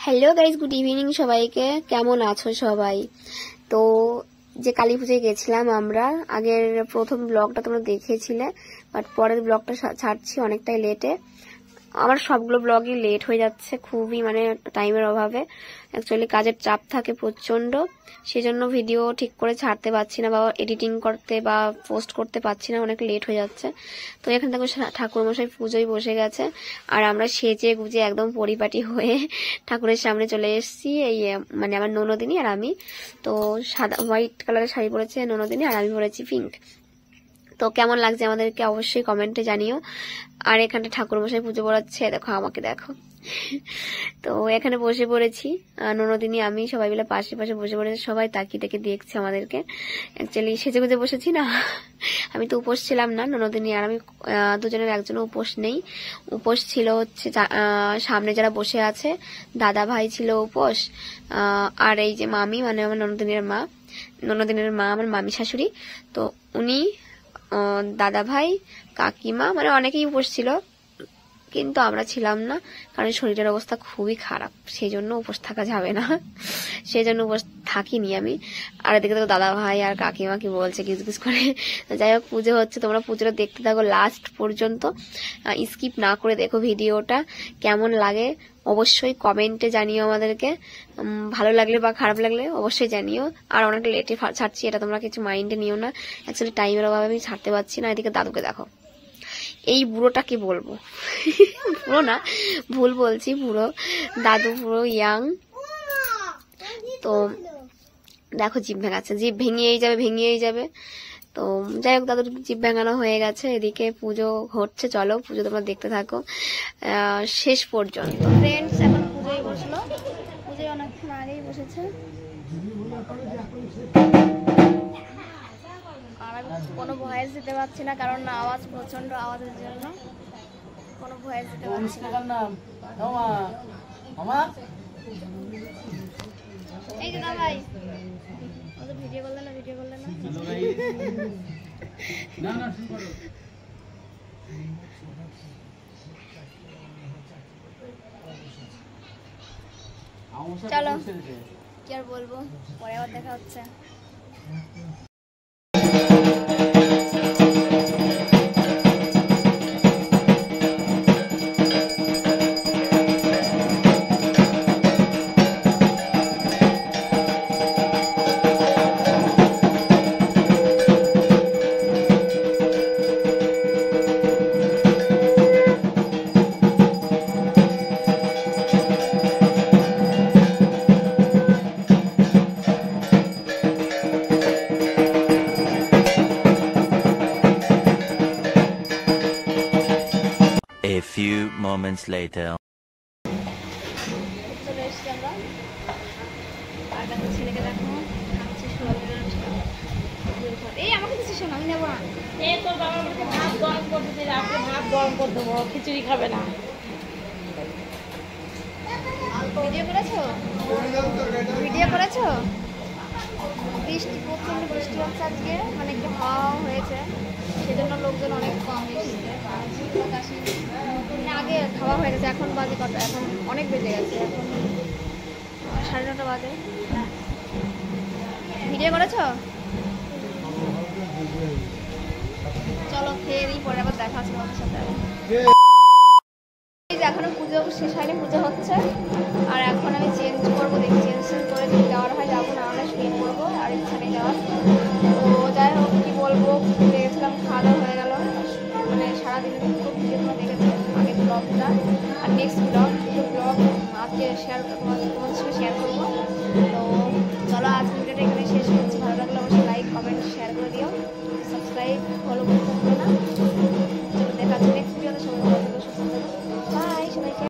Hello guys, good evening সবাইকে। কেমন আছো সবাই? তো যে কালী পুজোয় গেছিলাম আমরা, আগের প্রথম ব্লগটা তোমরা দেখেছিলে, বাট পরের ব্লগটা ছাড়ছি অনেকটাই লেটে। আমার সবগুলো ব্লগই লেট হয়ে যাচ্ছে, খুবই মানে টাইমের অভাবে। অ্যাকচুয়ালি কাজের চাপ থাকে প্রচন্ড, সেজন্য ভিডিও ঠিক করে ছাড়তে পারছি না বা এডিটিং করতে বা পোস্ট করতে পারছি না, অনেক লেট হয়ে যাচ্ছে। তো এখান থেকে ঠাকুরমশাই পুজোয় বসে গেছে, আর আমরা সেজে গুজে একদম পরিপাটি হয়ে ঠাকুরের সামনে চলে এসেছি। এই মানে আমার ননদিনী আর আমি। তো সাদা হোয়াইট কালারের শাড়ি পরেছে ননদিনী, আর আমি পরেছি পিঙ্ক। তো কেমন লাগছে আমাদেরকে অবশ্যই কমেন্টে জানিও। আর এখানটা ঠাকুরমশাই পুজো পড়াচ্ছে, দেখো আমাকে দেখো। তো এখানে বসে পড়েছি, ননদিনী আমি সবাই মিলে পাশে পাশে বসে পড়েছি, সবাই তাকিয়ে তাকিয়ে দেখছে আমাদেরকে। অ্যাকচুয়ালি সেজে গুজে বসেছি না, আমি তো উপোস ছিলাম না, ননদিনী আর আমি দুজনের একজনও উপোস নেই। উপোস ছিল হচ্ছে সামনে যারা বসে আছে, দাদা ভাই ছিল উপোস, আর এই যে মামি মানে আমার ননদিনীর মা আমার মামি শাশুড়ি, তো উনি, দাদা ভাই, কাকিমা, মানে অনেকেই উপোস ছিল, কিন্তু আমরা ছিলাম না, কারণ শরীরের অবস্থা খুবই খারাপ, সেই জন্য উপোস থাকা যাবে না, সেই জন্য উপোস থাকিনি আমি। আর এদিকে তো দাদা ভাই আর কাকিমা কি বলছে কিছু করে। যাই হোক, পুজো হচ্ছে, তোমরা পুজোটা দেখতে থাকো লাস্ট পর্যন্ত, স্কিপ না করে দেখো ভিডিওটা। কেমন লাগে অবশ্যই কমেন্টে জানিও আমাদেরকে, ভালো লাগলে বা খারাপ লাগলে অবশ্যই জানিও। আর অনেক লেটে ছাড়ছি, এটা তোমরা কিছু মাইন্ডে নিও না, অ্যাকচুয়ালি টাইমের অভাবে আমি ছাড়তে পারছি না। এদিকে দাদুকে দেখো, এই বুড়োটা কি বলবো, বুড়ো না, ভুল বলছি, বুড়ো দাদু, পুরো ইয়াং। তো দেখো জিভ ভেঙাচ্ছে, জিভ ভেঙেই যাবে। তো যাই হোক, দাদুর জিভ ভেঙানো হয়ে গেছে। এদিকে পুজো হচ্ছে, চলো পুজো তোমরা দেখতে থাকো শেষ পর্যন্ত। ফ্রেন্ডস এখন পুজোয় বসলো, পুজোয় অনেকক্ষণ আগেই বসেছে, আর আমি কোনো ভয়েস দিতে পারছি না, কারণ আওয়াজ প্রচন্ড, আওয়াজের জন্য কোনো ভয়েস দিতে পারছি না। এই যে ভাই ভিডিও করলে না চলো, কি আর বলবো, পরে আবার দেখা হচ্ছে। A few moments later. ছেলেকে দেখো, খিচুড়ি খাবে না। ভিডিও করেছো? বৃষ্টি, প্রচন্ড বৃষ্টি হচ্ছে আজকে, মানে একটু হাওয়া হয়েছে, সেজন্য লোকজন অনেক কম এসেছে। আগে খাওয়া হয়ে গেছে, এখন বাজে কটা, এখন অনেক বেজে গেছে, এখন 9:30 বাজে। ভিডিও করেছো? চলো খেয়ে দিই, পরে আবার দেখা আছে তোমাদের সাথে। এখনো পুজো শেষ হয়নি, পুজো হচ্ছে, আর এখন আমি চেঞ্জ করবো, দেখি চেঞ্জ করে যদি যাওয়ার হয় যাবো, না হলে শুয়ে পড়বো, আর ইচ্ছা নেই যাওয়ার। তো যাই হোক, কি বলবো, দেখেছিলাম, খাওয়া দাওয়া হয়ে গেল, মানে সারাদিনের দুটো ভিডিও তোমরা দেখেছো, আগের ব্লগটা আর নেক্সট দুটো ব্লগ আজকে তোমাদের সঙ্গে শেয়ার করবো। তো চলো, আজকে ভিডিওটা এখানে শেষ করছি। ভালো লাগলে অবশ্যই লাইক, কমেন্ট, শেয়ার করে দিও, সাবস্ক্রাইব, ফলো করতে ভুলো না।